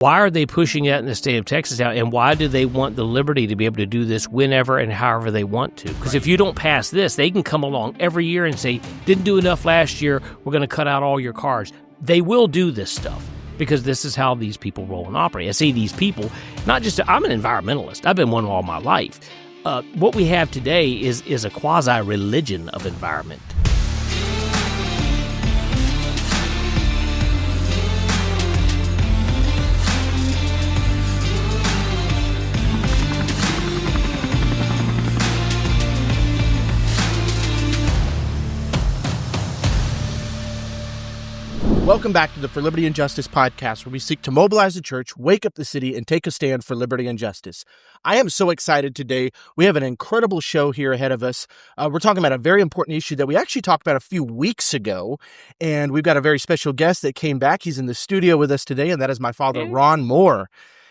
Why are they pushing that in the state of Texas now, and why do they want the liberty to be able to do this whenever and however they want to? Because if you don't pass this, they can come along every year and say, didn't do enough last year, we're going to cut out all your cars. They will do this stuff because this is how these people roll and operate. I say these people, not just, I'm an environmentalist. I've been one all my life. What we have today is a quasi-religion of environment. Welcome back to the For Liberty and Justice podcast, where we seek to mobilize the church, wake up the city, and take a stand for liberty and justice. I am so excited today. We have an incredible show here ahead of us. We're talking about a very important issue that we actually talked about a few weeks ago, and we've got a very special guest that came back. He's in the studio with us today, and that is my father, Ron Moore.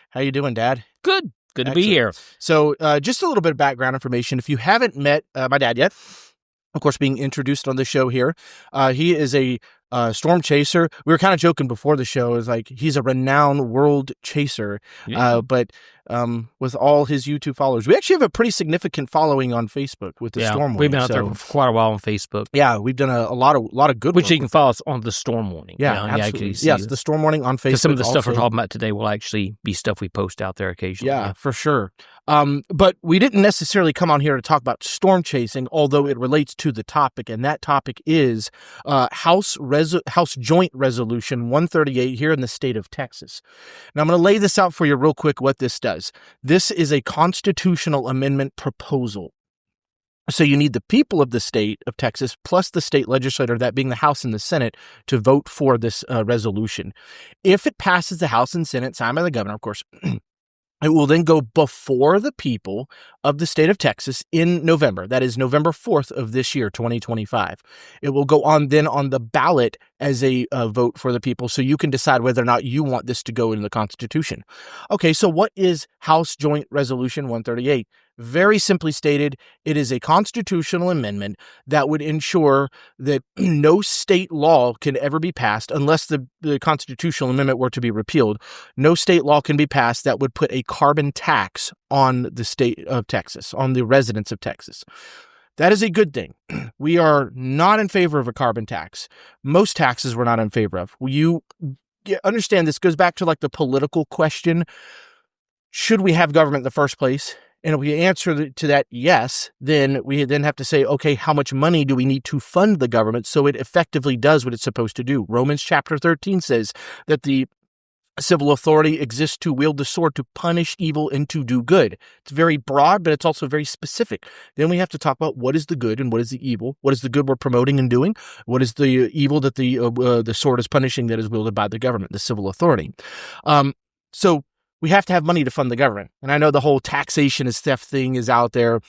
How you doing, Dad? Good to Excellent. be here. So just a little bit of background information. If you haven't met my dad yet, of course, being introduced on the show here, he is a storm chaser. We were kind of joking before the show, is like he's a renowned world chaser, but with all his YouTube followers, we actually have a pretty significant following on Facebook with the storm warning. We've been out there for quite a while on Facebook. Yeah, we've done a lot of good Which work. you can follow us on the storm warning. Yeah, absolutely. Yes, the storm warning on Facebook. Because some of the stuff also. we're talking about today will actually be stuff we post out there occasionally. Yeah, for sure. But we didn't necessarily come on here to talk about storm chasing, although it relates to the topic, and that topic is House Joint Resolution 138 here in the state of Texas. Now, I'm going to lay this out for you real quick what this does. This is a constitutional amendment proposal. So you need the people of the state of Texas plus the state legislature, that being the House and the Senate, to vote for this resolution. If it passes the House and Senate, signed by the governor, of course, it will then go before the people of the state of Texas in November. That is November 4th of this year, 2025. It will go on then on the ballot as a vote for the people, so you can decide whether or not you want this to go into the Constitution. Okay, so what is House Joint Resolution 138? Very simply stated, it is a constitutional amendment that would ensure that no state law can ever be passed unless the constitutional amendment were to be repealed. No state law can be passed that would put a carbon tax on the state of Texas, on the residents of Texas. That is a good thing. We are not in favor of a carbon tax. Most taxes we're not in favor of. You understand this goes back to like the political question. Should we have government in the first place? And if we answer to that yes, then we then have to say, okay, how much money do we need to fund the government so it effectively does what it's supposed to do? Romans chapter 13 says that the civil authority exists to wield the sword to punish evil and to do good. It's very broad, but it's also very specific. Then we have to talk about what is the good and what is the evil. What is the good we're promoting and doing? What is the evil that the sword is punishing that is wielded by the government, the civil authority? So we have to have money to fund the government. And I know the whole taxation is theft thing is out there,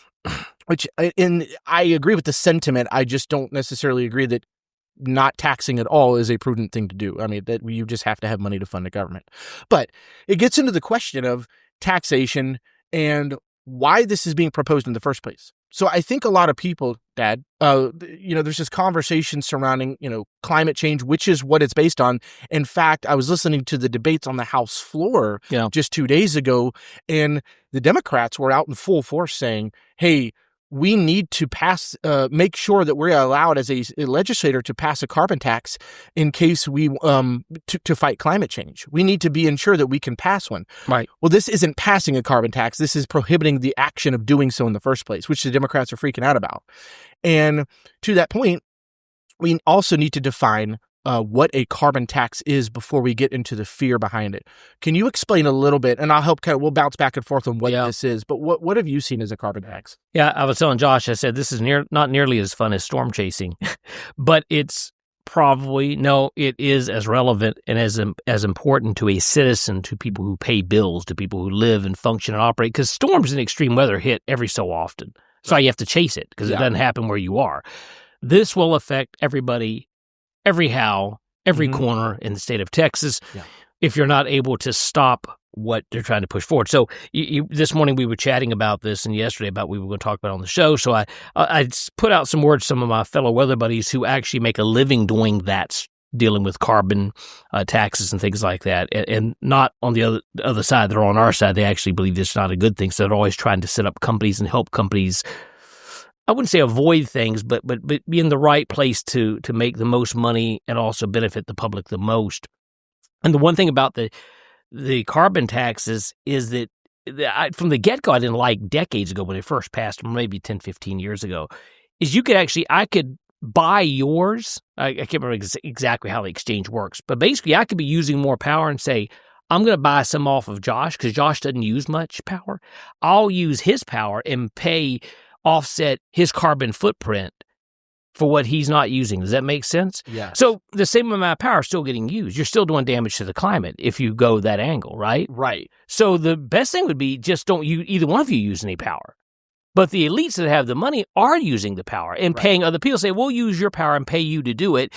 which I agree with the sentiment. I just don't necessarily agree that not taxing at all is a prudent thing to do. I mean, that you just have to have money to fund the government. But it gets into the question of taxation and why this is being proposed in the first place. So I think a lot of people, Dad, there's this conversation surrounding, climate change, which is what it's based on. In fact, I was listening to the debates on the House floor just 2 days ago, and the Democrats were out in full force saying, hey, we need to make sure that we're allowed as a legislator to pass a carbon tax in case to fight climate change. We need to be ensured that we can pass one. Right. Well, this isn't passing a carbon tax. This is prohibiting the action of doing so in the first place, which the Democrats are freaking out about. And to that point, we also need to define what a carbon tax is before we get into the fear behind it. Can you explain a little bit? And I'll help we'll bounce back and forth on what this is, but what have you seen as a carbon tax? Yeah, I was telling Josh, I said, this is not nearly as fun as storm chasing, but it's it is as relevant and as important to a citizen, to people who pay bills, to people who live and function and operate, because storms and extreme weather hit every so often. So you have to chase it because it doesn't happen where you are. This will affect everybody, every corner in the state of Texas, if you're not able to stop what they're trying to push forward. So this morning we were chatting about this, and yesterday about what we were going to talk about on the show. So I put out some words, some of my fellow weather buddies who actually make a living doing that dealing with carbon taxes and things like that, and not on the other side. They're on our side. They actually believe it's not a good thing. So they're always trying to set up companies and help companies. I wouldn't say avoid things, but be in the right place to make the most money and also benefit the public the most. And the one thing about the carbon taxes is that from the get-go, I didn't like decades ago when they first passed, maybe 10, 15 years ago, is I could buy yours. I can't remember exactly how the exchange works, but basically I could be using more power and say, I'm going to buy some off of Josh because Josh doesn't use much power. I'll use his power and offset his carbon footprint for what he's not using. Does that make sense? Yeah. So the same amount of power is still getting used. You're still doing damage to the climate if you go that angle, right? Right. So the best thing would be just don't either one of you use any power. But the elites that have the money are using the power and paying other people. Say, we'll use your power and pay you to do it.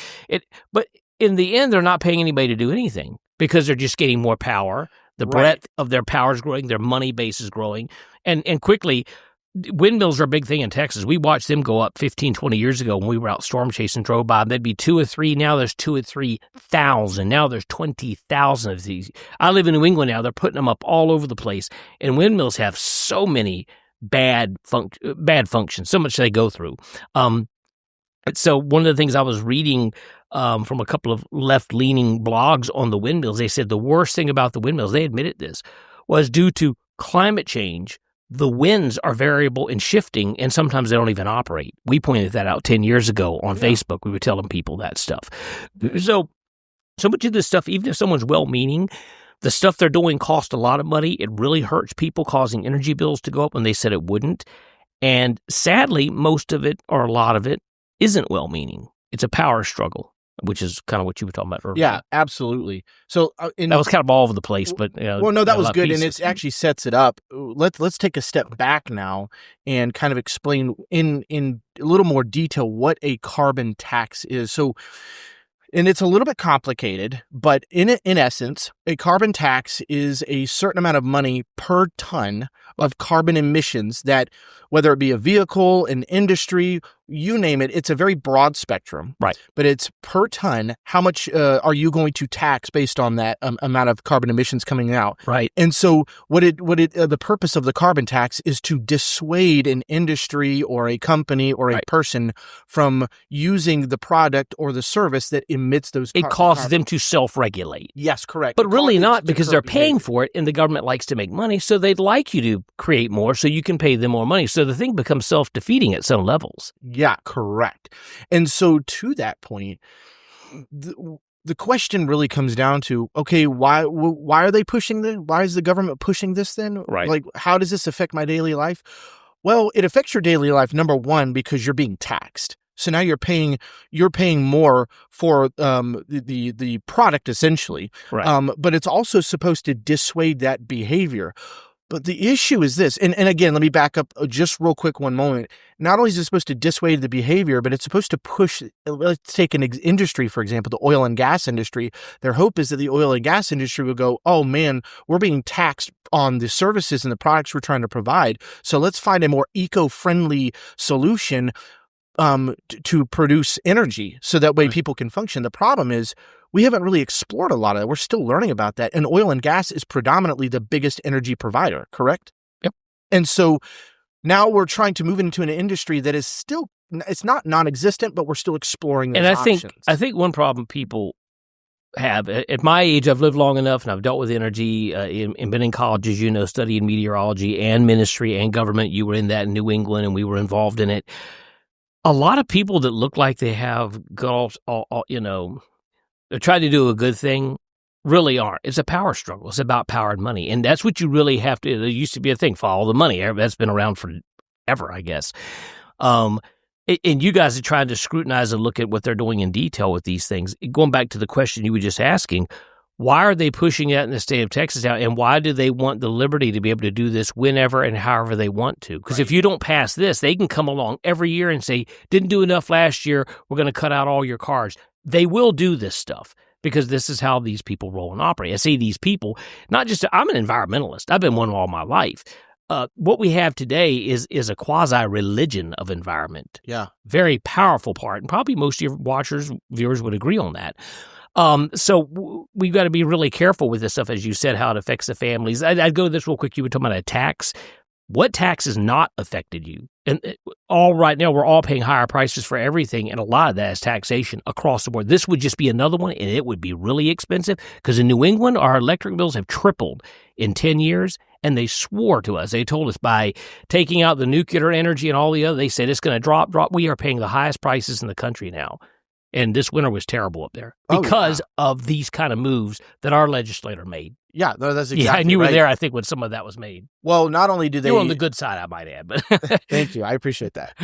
But in the end, they're not paying anybody to do anything because they're just getting more power. The breadth of their power is growing. Their money base is growing. And quickly, windmills are a big thing in Texas. We watched them go up 15, 20 years ago when we were out storm chasing, drove by. There'd be 2 or 3. Now there's 2 or 3,000. Now there's 20,000 of these. I live in New England now. They're putting them up all over the place. And windmills have so many bad functions, so much they go through. So one of the things I was reading from a couple of left-leaning blogs on the windmills, they said the worst thing about the windmills, they admitted this, was due to climate change. The winds are variable and shifting, and sometimes they don't even operate. We pointed that out 10 years ago on Facebook. We were telling people that stuff. So much of this stuff, even if someone's well-meaning, the stuff they're doing costs a lot of money. It really hurts people, causing energy bills to go up when they said it wouldn't. And sadly, most of it, or a lot of it, isn't well-meaning. It's a power struggle, which is kind of what you were talking about earlier. Yeah, absolutely. So that was kind of all over the place, but well, no, that was good, and it actually sets it up. Let's take a step back now and kind of explain in a little more detail what a carbon tax is. So. And it's a little bit complicated, but in essence, a carbon tax is a certain amount of money per ton of carbon emissions that, whether it be a vehicle, an industry, you name it, it's a very broad spectrum. Right. But it's per ton. How much are you going to tax based on that amount of carbon emissions coming out? Right. And so the purpose of the carbon tax is to dissuade an industry or a company or a person from using the product or the service that emits those. It causes them to self-regulate. Yes, correct. But really not, because they're paying for it, and the government likes to make money, so they'd like you to create more so you can pay them more money. So the thing becomes self-defeating at some levels. Yeah, correct. And so to that point, the question really comes down to, okay, why are they pushing this? Why is the government pushing this then? Right. Like, how does this affect my daily life? Well, it affects your daily life, number one, because you're being taxed. So now you're paying more for the product, essentially. Right. But it's also supposed to dissuade that behavior. But the issue is this, and again, let me back up just real quick one moment. Not only is it supposed to dissuade the behavior, but it's supposed to push, let's take an industry, for example, the oil and gas industry. Their hope is that the oil and gas industry will go, oh man, we're being taxed on the services and the products we're trying to provide. So let's find a more eco-friendly solution to produce energy so that way people can function. The problem is we haven't really explored a lot of that. We're still learning about that. And oil and gas is predominantly the biggest energy provider, correct? Yep. And so now we're trying to move into an industry that is still, it's not non-existent, but we're still exploring those options. I think one problem people have, at my age, I've lived long enough and I've dealt with energy and been in college, as you know, studying meteorology and ministry and government. You were in that in New England and we were involved in it. A lot of people that look like they have got they're trying to do a good thing, really aren't. It's a power struggle. It's about power and money. And that's what you really have to, there used to be a thing, follow the money. That's been around forever, I guess. And you guys are trying to scrutinize and look at what they're doing in detail with these things. Going back to the question you were just asking, why are they pushing that in the state of Texas now? And why do they want the liberty to be able to do this whenever and however they want to? Because if you don't pass this, they can come along every year and say, didn't do enough last year, we're going to cut out all your cars. They will do this stuff because this is how these people roll and operate. I say these people, not just, I'm an environmentalist. I've been one all my life. what we have today is a quasi-religion of environment. Yeah. Very powerful part, and probably most of your viewers would agree on that. So we've got to be really careful with this stuff, as you said, how it affects the families. I'd go to this real quick. You were talking about a tax. What tax has not affected you? And all right now, we're all paying higher prices for everything, and a lot of that is taxation across the board. This would just be another one, and it would be really expensive because in New England, our electric bills have tripled in 10 years, and they swore to us. They told us by taking out the nuclear energy and all the other, they said it's going to drop. We are paying the highest prices in the country now. And this winter was terrible up there because of these kind of moves that our legislator made. Yeah, no, that's exactly right. And you were right. there, I think, when some of that was made. Well, not only do they... You're on the good side, I might add. But Thank you. I appreciate that.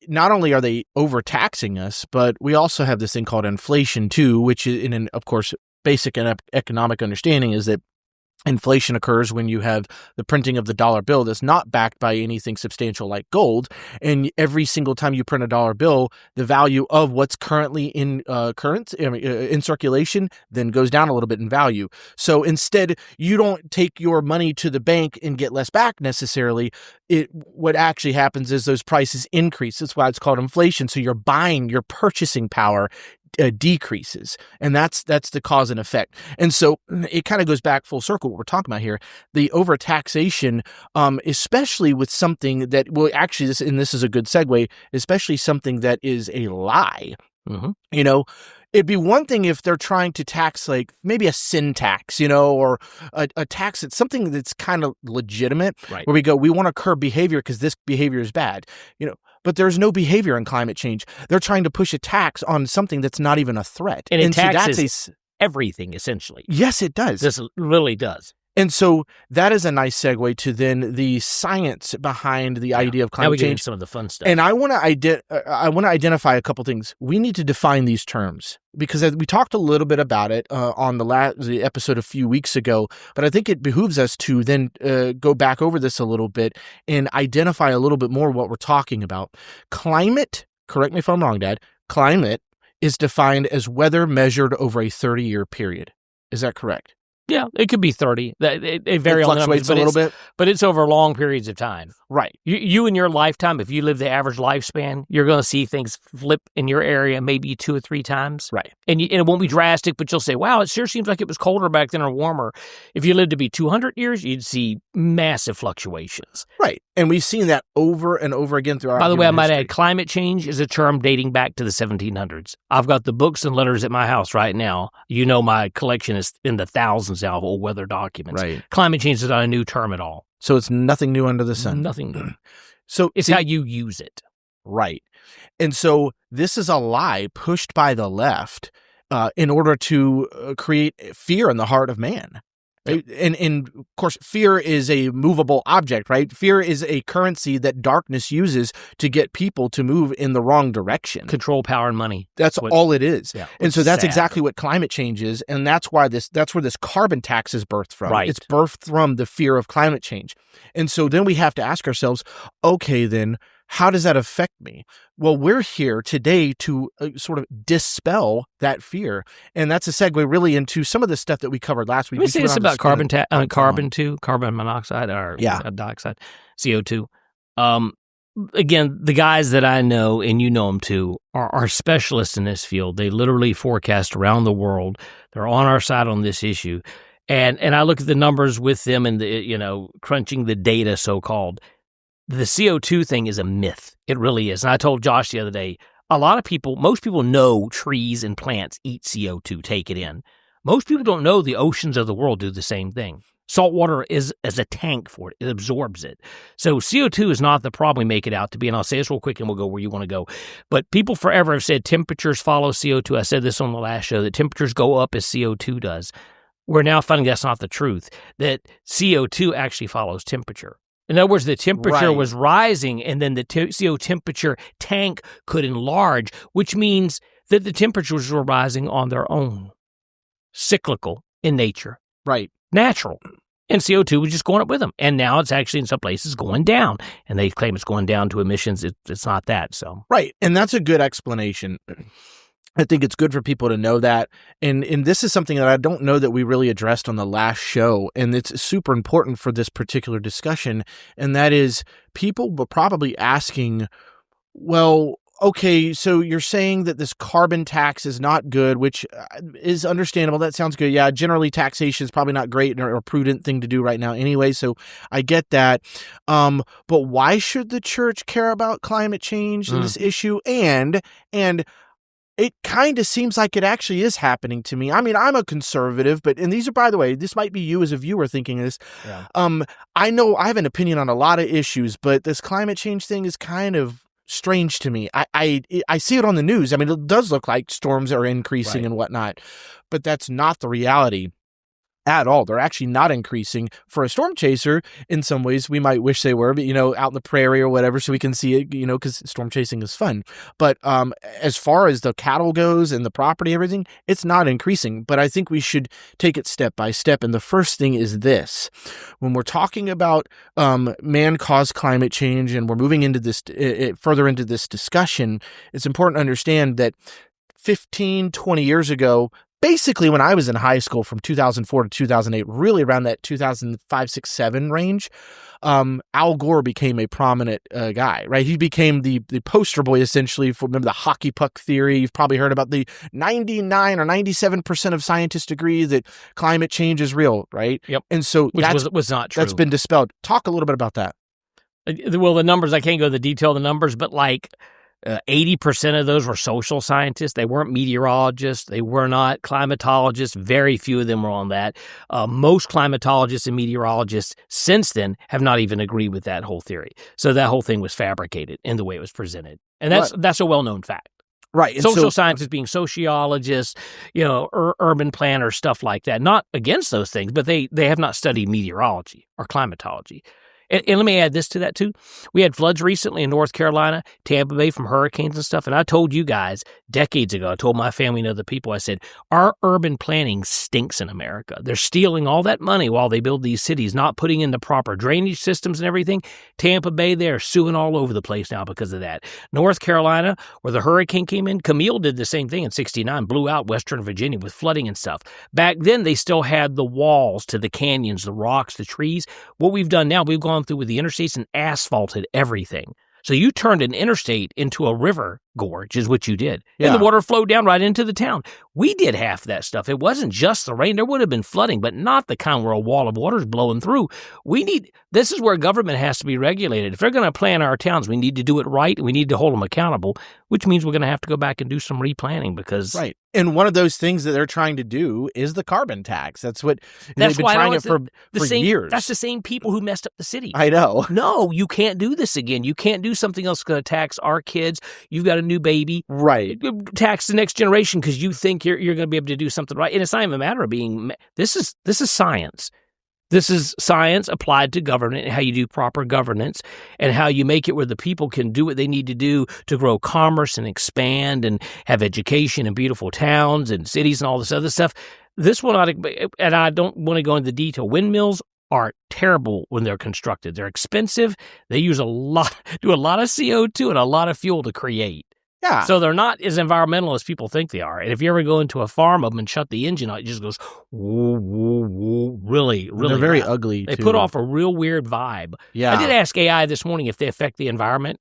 Not only are they overtaxing us, but we also have this thing called inflation, too, which, of course, basic economic understanding is that inflation occurs when you have the printing of the dollar bill that's not backed by anything substantial like gold. And every single time you print a dollar bill, the value of what's currently in in circulation then goes down a little bit in value. So instead, you don't take your money to the bank and get less back necessarily. What actually happens is those prices increase. That's why it's called inflation. So your purchasing power decreases, and that's the cause and effect. And so it kind of goes back full circle what we're talking about here, the overtaxation, especially with something that this is a good segue, especially something that is a lie. Mm-hmm. It'd be one thing if they're trying to tax like maybe a sin tax, or a tax that's something that's kind of legitimate, right? Where we want to curb behavior because this behavior is bad, But there's no behavior in climate change. They're trying to push a tax on something that's not even a threat. And it taxes everything, essentially. Yes, it does. This really does. And so that is a nice segue to then the science behind the idea of climate now we change. get into some of the fun stuff. And I want to identify a couple things. We need to define these terms because we talked a little bit about it on the episode a few weeks ago, but I think it behooves us to then go back over this a little bit and identify a little bit more what we're talking about. Climate, correct me if I'm wrong, Dad, climate is defined as weather measured over a 30-year period. Is that correct? Yeah, it could be 30. It varies on numbers, a little bit. But it's over long periods of time. Right. You in your lifetime, if you live the average lifespan, you're going to see things flip in your area maybe 2 or 3 times. Right. And it won't be drastic, but you'll say, wow, it sure seems like it was colder back then or warmer. If you lived to be 200 years, you'd see massive fluctuations. Right. And we've seen that over and over again throughout. By the way, I might add, climate change is a term dating back to the 1700s. I've got the books and letters at my house right now. My collection is in the thousands now of old weather documents. Right. Climate change is not a new term at all. So it's nothing new under the sun. Nothing new. So it's how you use it. Right. And so this is a lie pushed by the left in order to create fear in the heart of man. Right? And of course, fear is a movable object, right? Fear is a currency that darkness uses to get people to move in the wrong direction. Control, power, and money. That's all it is. Yeah, and so that's exactly what climate change is. And that's where this carbon tax is birthed from. Right. It's birthed from the fear of climate change. And so then we have to ask ourselves, okay, then how does that affect me? Well, we're here today to sort of dispel that fear. And that's a segue really into some of the stuff that we covered last week. Let me say this about carbon monoxide or dioxide, CO2. Again, the guys that I know, and you know them too, are specialists in this field. They literally forecast around the world. They're on our side on this issue. And I look at the numbers with them and crunching the data, so-called. The CO2 thing is a myth. It really is. And I told Josh the other day, most people know trees and plants eat CO2, take it in. Most people don't know the oceans of the world do the same thing. Salt water is as a tank for it. It absorbs it. So CO2 is not the problem we make it out to be. And I'll say this real quick and we'll go where you want to go. But people forever have said temperatures follow CO2. I said this on the last show, that temperatures go up as CO2 does. We're now finding that's not the truth, that CO2 actually follows temperature. In other words, the temperature was rising, and then the CO temperature tank could enlarge, which means that the temperatures were rising on their own. Cyclical in nature. Right. Natural. And CO2 was just going up with them. And now it's actually in some places going down. And they claim it's going down to emissions. It's not that. So right. And that's a good explanation. I think it's good for people to know that. And this is something that I don't know that we really addressed on the last show. And it's super important for this particular discussion. And that is, people were probably asking, well, okay, so you're saying that this carbon tax is not good, which is understandable. That sounds good. Yeah, generally taxation is probably not great or a prudent thing to do right now anyway, so I get that. But why should the church care about climate change and this issue? And it kind of seems like it actually is happening to me. I mean, I'm a conservative, and these are, by the way, this might be you as a viewer thinking this. Yeah. I know I have an opinion on a lot of issues, but this climate change thing is kind of strange to me. I see it on the news. I mean, it does look like storms are increasing and whatnot, but that's not the reality at all. They're actually not increasing. For a storm chaser, in some ways, we might wish they were, but, out in the prairie or whatever, so we can see it, because storm chasing is fun. But as far as the cattle goes and the property, everything, it's not increasing. But I think we should take it step by step. And the first thing is this. When we're talking about man-caused climate change and we're moving into this, further into this discussion, it's important to understand that 15, 20 years ago, basically when I was in high school from 2004 to 2008, really around that 2005, 6, 7 range, Al Gore became a prominent guy, right? He became the poster boy, essentially, for, remember the hockey puck theory? You've probably heard about the 99 or 97% of scientists agree that climate change is real, right? Yep. And so Which was not true. That's been dispelled. Talk a little bit about that. Well, the numbers, I can't go into the detail of the numbers, but 80% of those were social scientists. They weren't meteorologists. They were not climatologists. Very few of them were on that. Most climatologists and meteorologists since then have not even agreed with that whole theory. So that whole thing was fabricated in the way it was presented. And that's a well-known fact. Right. And social scientists being sociologists, urban planners, stuff like that. Not against those things, but they have not studied meteorology or climatology. And let me add this to that, too. We had floods recently in North Carolina, Tampa Bay, from hurricanes and stuff. And I told you guys decades ago, I told my family and other people, I said, our urban planning stinks in America. They're stealing all that money while they build these cities, not putting in the proper drainage systems and everything. Tampa Bay, they're suing all over the place now because of that. North Carolina, where the hurricane came in, Camille did the same thing in 1969, blew out Western Virginia with flooding and stuff. Back then, they still had the walls to the canyons, the rocks, the trees. What we've done now, we've gone through with the interstates and asphalted everything. So you turned an interstate into a river gorge is what you did. Yeah. And the water flowed down right into the town. We did half that stuff. It wasn't just the rain. There would have been flooding, but not the kind where a wall of water is blowing through. This is where government has to be regulated. If they're going to plan our towns, we need to do it right, and we need to hold them accountable, which means we're going to have to go back and do some replanning because... Right. And one of those things that they're trying to do is the carbon tax. That's what they've been trying it for years. That's the same people who messed up the city. I know. No, you can't do this again. You can't do something else that's going to tax our kids. You've got a new baby. Right. Tax the next generation because you think you're going to be able to do something right. And it's not even a matter of being... This is science. This is science applied to government and how you do proper governance and how you make it where the people can do what they need to do to grow commerce and expand and have education and beautiful towns and cities and all this other stuff. This will not, and I don't want to go into detail. Windmills are terrible when they're constructed. They're expensive. They use do a lot of CO2 and a lot of fuel to create. Yeah. So they're not as environmental as people think they are. And if you ever go into a farm of them and shut the engine out, it just goes woo, woo, woo, really, really They're very loud. ugly, They too. put off a real weird vibe. Yeah. I did ask AI this morning if they affect the environment,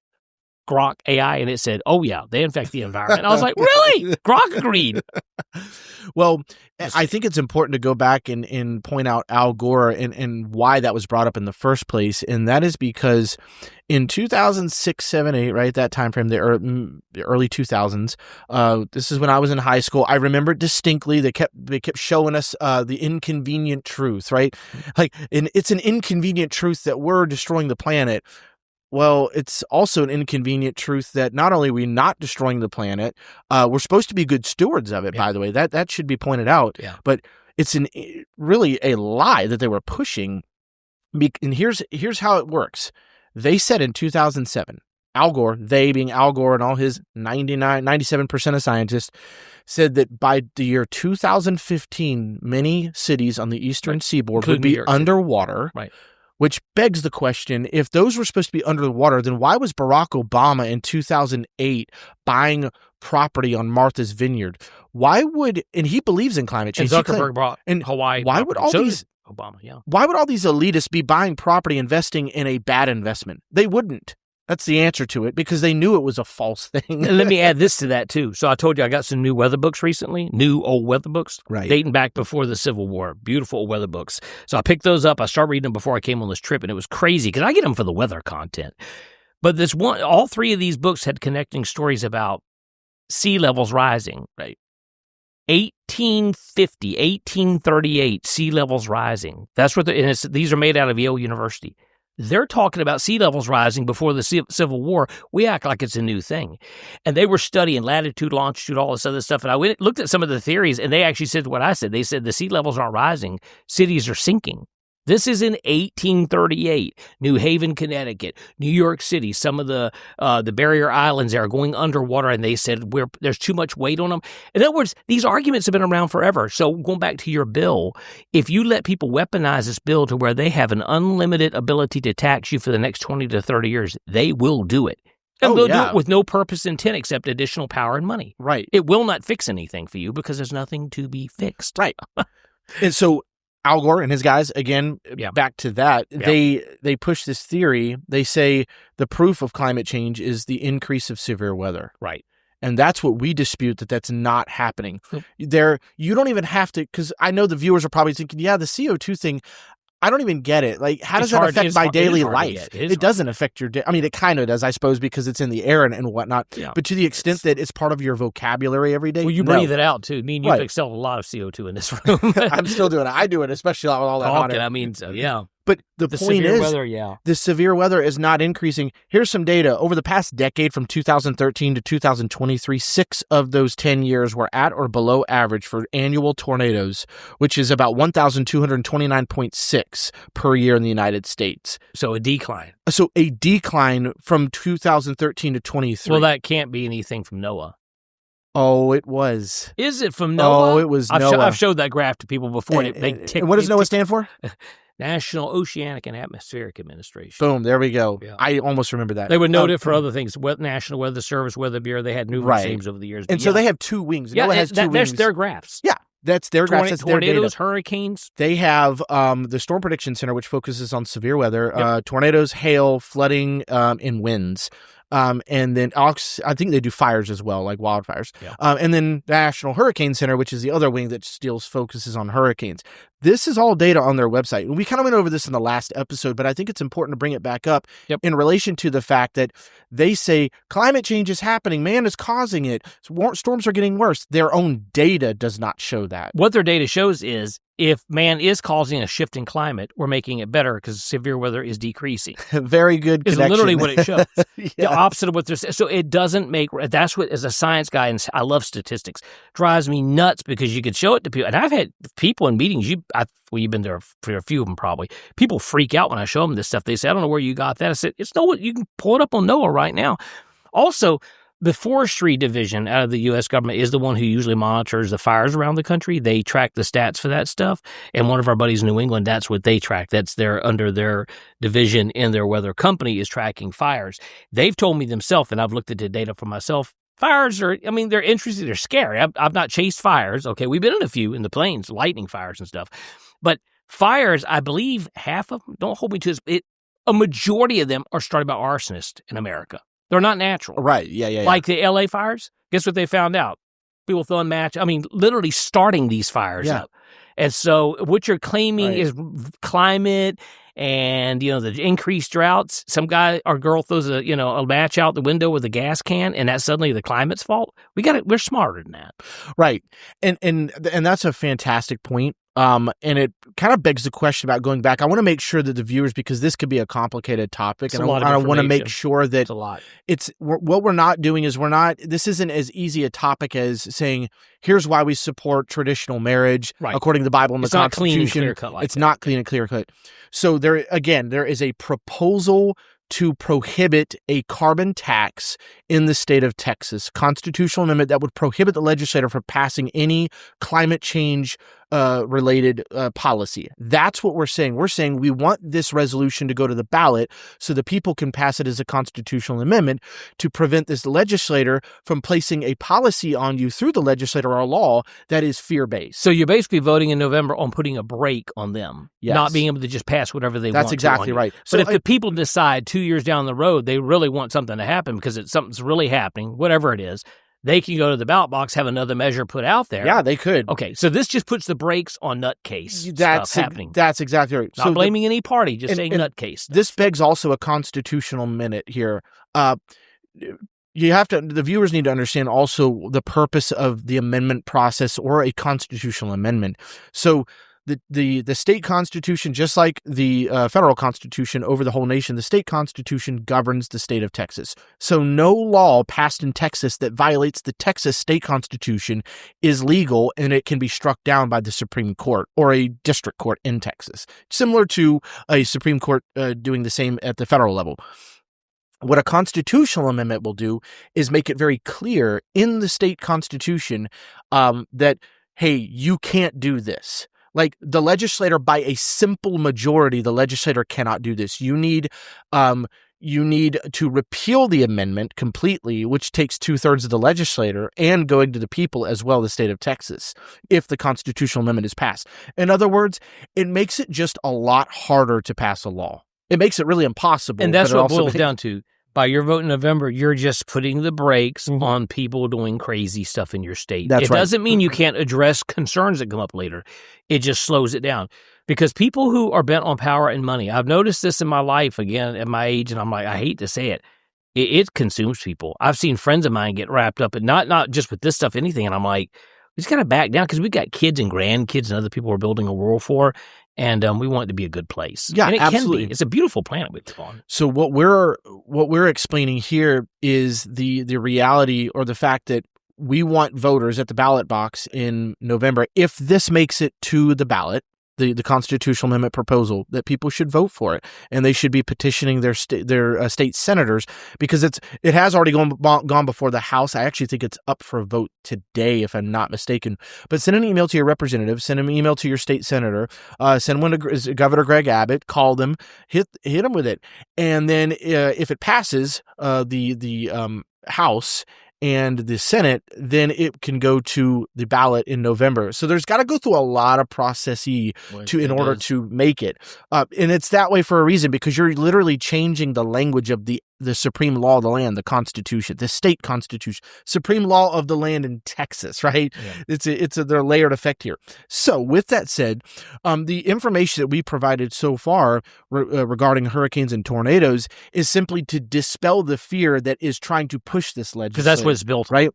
Grok AI, and it said, oh, yeah, they affect the environment. And I was like, really? Grok agreed. Well, I think it's important to go back and point out Al Gore and why that was brought up in the first place. And that is because in 2006, 7, 8, right, that time frame, the early 2000s, this is when I was in high school. I remember distinctly they kept showing us the inconvenient truth, right? Like, and it's an inconvenient truth that we're destroying the planet. Well, it's also an inconvenient truth that not only are we not destroying the planet, we're supposed to be good stewards of it, by the way. That should be pointed out. Yeah. But it's really a lie that they were pushing. And here's how it works. They said in 2007, Al Gore, they being Al Gore and all his 97% of scientists, said that by the year 2015, many cities on the eastern seaboard would be underwater. Right. Which begs the question, if those were supposed to be under the water, then why was Barack Obama in 2008 buying property on Martha's Vineyard. Why would, and he believes in climate change. And Zuckerberg bought Hawaii. Why would all these Obama, yeah. Why would all these elitists be buying property, investing in a bad investment? They wouldn't. That's the answer to it, because they knew it was a false thing. And let me add this to that, too. So I told you I got some new weather books recently, new old weather books, dating back before the Civil War. Beautiful weather books. So I picked those up. I started reading them before I came on this trip, and it was crazy because I get them for the weather content. But this one, all three of these books had connecting stories about sea levels rising, right? 1850, 1838, sea levels rising. That's what these are made out of Yale University. They're talking about sea levels rising before the Civil War. We act like it's a new thing. And they were studying latitude, longitude, all this other stuff. And I looked at some of the theories, and they actually said what I said. They said the sea levels aren't rising. Cities are sinking. This is in 1838, New Haven, Connecticut, New York City. Some of the barrier islands are going underwater, and they said there's too much weight on them. In other words, these arguments have been around forever. So going back to your bill, if you let people weaponize this bill to where they have an unlimited ability to tax you for the next 20 to 30 years, they will do it. And they'll do it with no purpose intent except additional power and money. Right. It will not fix anything for you because there's nothing to be fixed. Right. And so Al Gore and his guys, again, back to that, they push this theory. They say the proof of climate change is the increase of severe weather. Right. And that's what we dispute, that's not happening. You don't even have to, because I know the viewers are probably thinking, the CO2 thing, I don't even get it. Like, how does that affect my daily life? It doesn't affect your I mean, it kind of does, I suppose, because it's in the air and whatnot. Yeah. But to the extent that it's part of your vocabulary every day. Well, you breathe it out, too. I mean, you've expelled a lot of CO2 in this room. I'm still doing it. I do it, especially with all that hot air. I mean, yeah. But the point is, the severe weather is not increasing. Here's some data. Over the past decade, from 2013 to 2023, 6 of those 10 years were at or below average for annual tornadoes, which is about 1,229.6 per year in the United States. So a decline. So a decline from 2013 to 23. Well, that can't be anything from NOAA. Oh, it was. Is it from NOAA? Oh, it was NOAA. I've showed that graph to people before. And what does NOAA stand for? National Oceanic and Atmospheric Administration. Boom, there we go. Yeah. I almost remember that. They would note it for other things. National Weather Service, Weather Bureau, they had numerous names over the years. And so they have 2 wings. Yeah, NOAA has 2 wings. That's their graphs. Yeah, that's their graphs. That's their data. Tornadoes, hurricanes. They have the Storm Prediction Center, which focuses on severe weather, tornadoes, hail, flooding, and winds. And then I think they do fires as well, like wildfires. Yeah. And then the National Hurricane Center, which is the other wing that still focuses on hurricanes. This is all data on their website. And we kind of went over this in the last episode, but I think it's important to bring it back up in relation to the fact that they say climate change is happening. Man is causing it. Storms are getting worse. Their own data does not show that. What their data shows is if man is causing a shift in climate, we're making it better because severe weather is decreasing. Very good connection. Is literally what it shows. The opposite of what they're saying. So it doesn't make, that's what, as a science guy, and I love statistics, drives me nuts because you could show it to people. And I've had people in meetings, you've been there for a few of them probably. People freak out when I show them this stuff. They say, I don't know where you got that. I said, it's NOAA. You can pull it up on NOAA right now. Also, the Forestry Division out of the U.S. government is the one who usually monitors the fires around the country. They track the stats for that stuff. And one of our buddies in New England, that's what they track. That's under their division in their weather company is tracking fires. They've told me themselves, and I've looked at the data for myself, fires are, I mean, they're interesting. They're scary. I've not chased fires. Okay, we've been in a few in the plains, lightning fires and stuff. But fires, I believe half of them, don't hold me to this, a majority of them are started by arsonists in America. They're not natural. Right, yeah. Like the L.A. fires, guess what they found out? People throwing literally starting these fires up. And so what you're claiming is climate and, the increased droughts. Some guy or girl throws a match out the window with a gas can, and that's suddenly the climate's fault. We're smarter than that. Right. And that's a fantastic point. And it kind of begs the question about going back. I want to make sure that the viewers, because this could be a complicated topic, and I want to make sure that what we're not doing is this isn't as easy a topic as saying, here's why we support traditional marriage according to the Bible and the Constitution. It's not clean and clear cut it's not clean and clear cut. So there is a proposal to prohibit a carbon tax in the state of Texas, constitutional amendment that would prohibit the legislator from passing any climate change related policy. That's what we're saying. We're saying we want this resolution to go to the ballot so the people can pass it as a constitutional amendment to prevent this legislator from placing a policy on you through the legislator or law that is fear-based. So you're basically voting in November on putting a brake on them, Yes. not being able to just pass whatever they want. That's exactly right. But if the people decide 2 years down the road they really want something to happen because something's really happening, whatever it is, they can go to the ballot box, have another measure put out there. Yeah, they could. Okay, so this just puts the brakes on nutcase stuff happening. That's exactly right. Not blaming any party, just saying nutcase stuff. This begs also a constitutional minute here. You have to. The viewers need to understand also the purpose of the amendment process or a constitutional amendment. So the state constitution, just like the federal constitution over the whole nation, the state constitution governs the state of Texas. So no law passed in Texas that violates the Texas state constitution is legal, and it can be struck down by the Supreme Court or a district court in Texas, similar to a Supreme Court doing the same at the federal level. What a constitutional amendment will do is make it very clear in the state constitution that, hey, you can't do this. Like the legislator, by a simple majority, the legislator cannot do this. You need to repeal the amendment completely, which takes 2/3 of the legislator and going to the people as well, the state of Texas, if the constitutional amendment is passed. In other words, it makes it just a lot harder to pass a law. It makes it really impossible. And that's what it boils down to. By your vote in November, you're just putting the brakes on people doing crazy stuff in your state. That's right. It doesn't mean you can't address concerns that come up later. It just slows it down. Because people who are bent on power and money, I've noticed this in my life, again, at my age, and I'm like, I hate to say it, it consumes people. I've seen friends of mine get wrapped up, and not just with this stuff, anything, and I'm like, we just got to back down because we got kids and grandkids and other people we're building a world for. And we want it to be a good place. Yeah, and it absolutely. can be. It's a beautiful planet we live on. So what we're explaining here is the reality or the fact that we want voters at the ballot box in November, if this makes it to the ballot, the constitutional amendment proposal, that people should vote for it, and they should be petitioning their state senators, because it has already gone before the House. I actually think it's up for a vote today, if I'm not mistaken. But send an email to your representative, send an email to your state senator, send one to Governor Greg Abbott, call them, hit them with it, and then if it passes the House and the Senate, then it can go to the ballot in November. So there's got to go through a lot of processy in order to make it. And it's that way for a reason, because you're literally changing the language of the supreme law of the land, the Constitution, the state constitution, supreme law of the land in Texas, right? Yeah. It's their layered effect here. So with that said, the information that we provided so far regarding hurricanes and tornadoes is simply to dispel the fear that is trying to push this legislation. Because that's what it's built on. Right?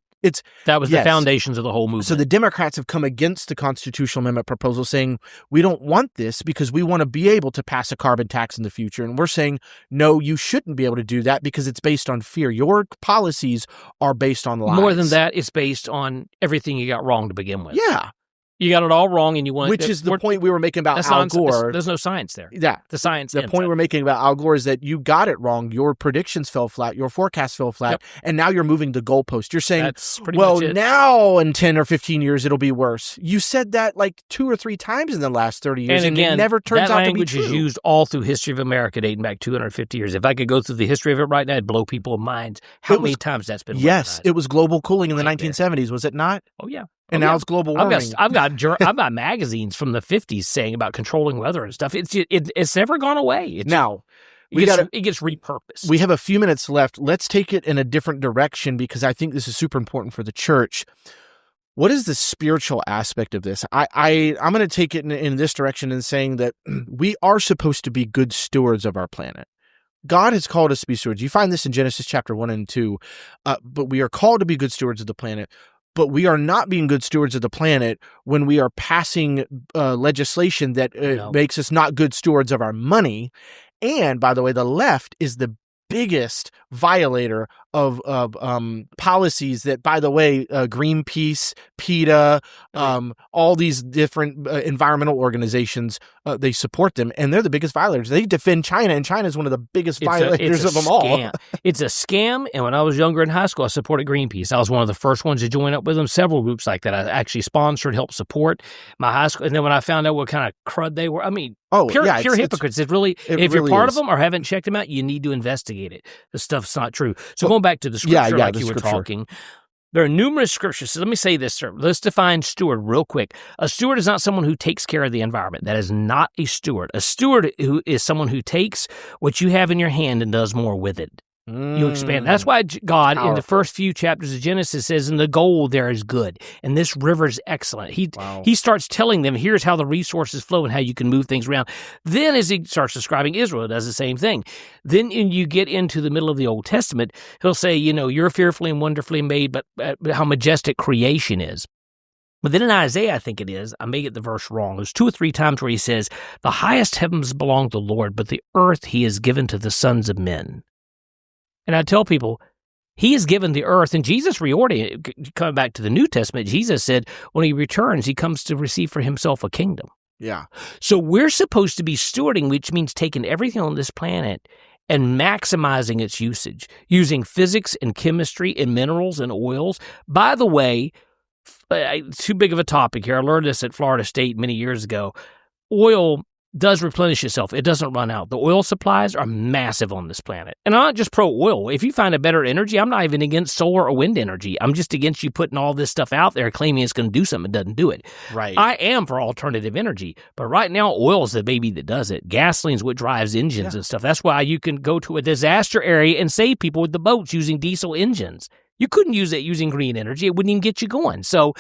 That was the foundations of the whole movement. So the Democrats have come against the constitutional amendment proposal, saying we don't want this because we want to be able to pass a carbon tax in the future. And we're saying, no, you shouldn't be able to do that because it's based on fear. Your policies are based on lies. More than that, it's based on everything you got wrong to begin with. Yeah. You got it all wrong, and you want which is the point we were making about Al Gore. There's no science there. Yeah, the point we're making about Al Gore is that you got it wrong. Your predictions fell flat. Your forecast fell flat, and now you're moving the goalpost. You're saying, that's pretty much it. Now in 10 or 15 years it'll be worse. You said that like 2 or 3 times in the last 30 years, and again, it never turns out to be true. That language is used all through history of America, dating back 250 years. If I could go through the history of it right now, it'd blow people's minds. How many times that's been? Yes, it was global cooling in the 1970s, was it not? Oh yeah. And now it's global warming. I've got magazines from the 50s saying about controlling weather and stuff. It's never gone away. It gets repurposed. We have a few minutes left. Let's take it in a different direction because I think this is super important for the church. What is the spiritual aspect of this? I'm going to take it in this direction and saying that we are supposed to be good stewards of our planet. God has called us to be stewards. You find this in Genesis chapter 1 and 2. But we are called to be good stewards of the planet. But we are not being good stewards of the planet when we are passing legislation that makes us not good stewards of our money. And by the way, the left is the biggest violator policies that, by the way, Greenpeace, PETA, all these different environmental organizations, they support them, and they're the biggest violators. They defend China, and China is one of the biggest violators of them all. It's a scam, and when I was younger in high school, I supported Greenpeace. I was one of the first ones to join up with them. Several groups like that I actually sponsored, helped support my high school, and then when I found out what kind of crud they were, I mean, pure hypocrites. If you're part of them or haven't checked them out, you need to investigate it. The stuff's not true. So going back to the scripture like you were talking, there are numerous scriptures. So let me say this, sir. Let's define steward real quick. A steward is not someone who takes care of the environment. That is not a steward. A steward is someone who takes what you have in your hand and does more with it. You expand. That's why God, in the first few chapters of Genesis, says, "And the gold there is good, and this river is excellent." He starts telling them, here's how the resources flow and how you can move things around. Then as he starts describing Israel, it does the same thing. Then you get into the middle of the Old Testament, he'll say, you're fearfully and wonderfully made, but how majestic creation is. But then in Isaiah, I think it is, I may get the verse wrong, there's 2 or 3 times where he says, the highest heavens belong to the Lord, but the earth he has given to the sons of men. And I tell people, he has given the earth, and Jesus reordered, coming back to the New Testament, Jesus said when he returns, he comes to receive for himself a kingdom. Yeah. So we're supposed to be stewarding, which means taking everything on this planet and maximizing its usage, using physics and chemistry and minerals and oils. By the way, too big of a topic here. I learned this at Florida State many years ago. Oil does replenish itself. It doesn't run out. The oil supplies are massive on this planet. And I'm not just pro-oil. If you find a better energy, I'm not even against solar or wind energy. I'm just against you putting all this stuff out there claiming it's going to do something. It doesn't do it. Right. I am for alternative energy. But right now, oil is the baby that does it. Gasoline's what drives engines and stuff. That's why you can go to a disaster area and save people with the boats using diesel engines. You couldn't use it using green energy. It wouldn't even get you going. So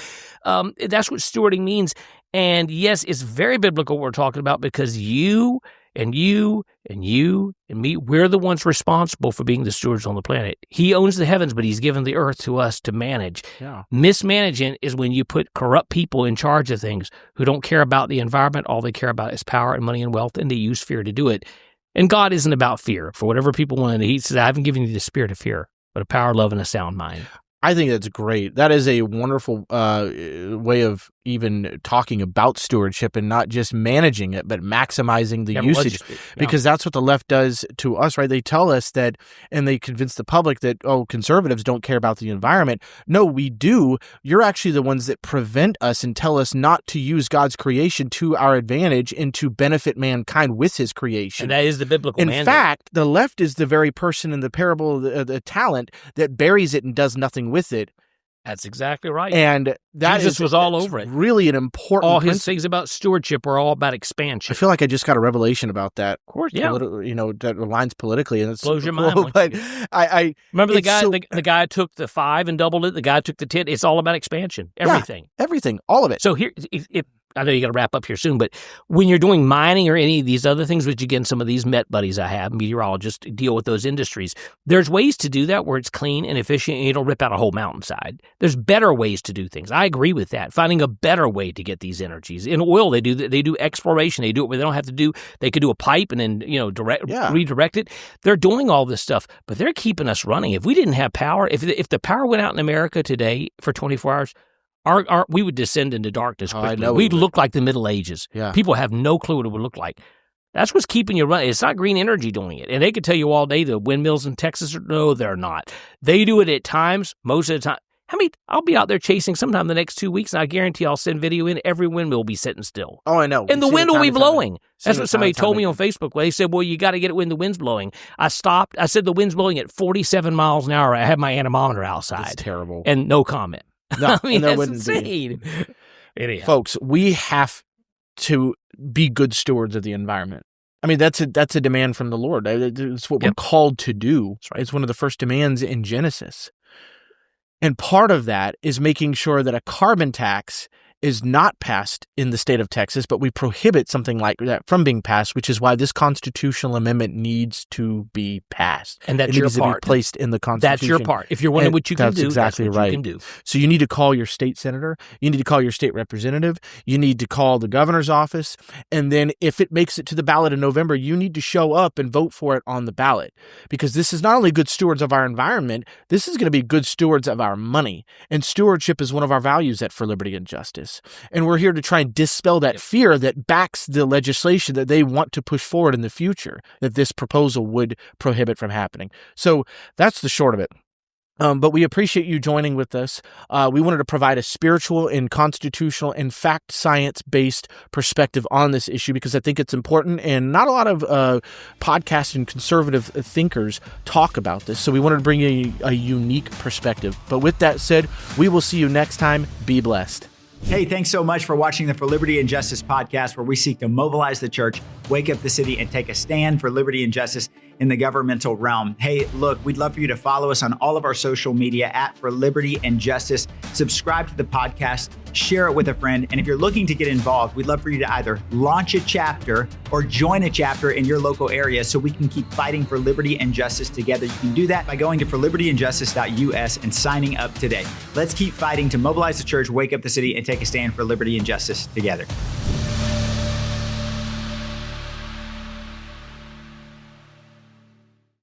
that's what stewarding means. And yes, it's very biblical what we're talking about because you and me, we're the ones responsible for being the stewards on the planet. He owns the heavens, but he's given the earth to us to manage. Yeah. Mismanaging is when you put corrupt people in charge of things who don't care about the environment. All they care about is power and money and wealth, and they use fear to do it. And God isn't about fear. For whatever people want, he says, I haven't given you the spirit of fear, but a power, love, and a sound mind. I think that's great. That is a wonderful way of even talking about stewardship and not just managing it, but maximizing the usage. Because that's what the left does to us, right? They tell us that, and they convince the public that, conservatives don't care about the environment. No, we do. You're actually the ones that prevent us and tell us not to use God's creation to our advantage and to benefit mankind with his creation. And that is the biblical mandate. In fact, the left is the very person in the parable of the talent that buries it and does nothing with it. That's exactly right. And that Jesus was all over it. Really an important all his things about stewardship are all about expansion. I feel like I just got a revelation about that. Of course, yeah. That aligns politically, and it blows your mind. But I remember the guy. The guy took the 5 and doubled it. The guy took the 10. It's all about expansion. Everything. Yeah, everything. All of it. So here, I know you got to wrap up here soon, but when you're doing mining or any of these other things, which again, some of these Met buddies I have, meteorologists, deal with those industries. There's ways to do that where it's clean and efficient and you don't rip out a whole mountainside. There's better ways to do things. I agree with that. Finding a better way to get these energies. In oil, they do exploration. They do it where they don't have to do, they could do a pipe and then, redirect it. They're doing all this stuff, but they're keeping us running. If we didn't have power, if the power went out in America today for 24 hours, we would descend into darkness quickly. We'd look like the Middle Ages. Yeah. People have no clue what it would look like. That's what's keeping you running. It's not green energy doing it. And they could tell you all day the windmills in Texas no, they're not. They do it at times, most of the time. I'll be out there chasing sometime the next 2 weeks, and I guarantee I'll send video in. Every windmill will be sitting still. Oh, I know. And the wind will be blowing. That's what somebody told me on Facebook. They said, well, you got to get it when the wind's blowing. I stopped. I said the wind's blowing at 47 miles an hour. I had my anemometer outside. It's terrible. And no comment. No, that's insane. Anyhow. Folks, we have to be good stewards of the environment. That's a demand from the Lord. It's what we're called to do. That's right. It's one of the first demands in Genesis. And part of that is making sure that a carbon tax is not passed in the state of Texas, but we prohibit something like that from being passed, which is why this constitutional amendment needs to be passed. And that's it your needs part. To be placed in the Constitution. That's your part. If you're wondering what you can do, exactly that's what right. you can do. So you need to call your state senator. You need to call your state representative. You need to call the governor's office. And then if it makes it to the ballot in November, you need to show up and vote for it on the ballot, because this is not only good stewards of our environment, this is going to be good stewards of our money. And stewardship is one of our values at For Liberty and Justice. And we're here to try and dispel that fear that backs the legislation that they want to push forward in the future, that this proposal would prohibit from happening. So that's the short of it. But we appreciate you joining with us. We wanted to provide a spiritual and constitutional and fact science-based perspective on this issue because I think it's important, and not a lot of podcast and conservative thinkers talk about this. So we wanted to bring you a unique perspective. But with that said, we will see you next time. Be blessed. Hey, thanks so much for watching the For Liberty and Justice podcast, where we seek to mobilize the church, wake up the city, and take a stand for liberty and justice in the governmental realm. Hey, look, we'd love for you to follow us on all of our social media at For Liberty and Justice. Subscribe to the podcast, share it with a friend. And if you're looking to get involved, we'd love for you to either launch a chapter or join a chapter in your local area so we can keep fighting for liberty and justice together. You can do that by going to forlibertyandjustice.us and signing up today. Let's keep fighting to mobilize the church, wake up the city, and take a stand for liberty and justice together.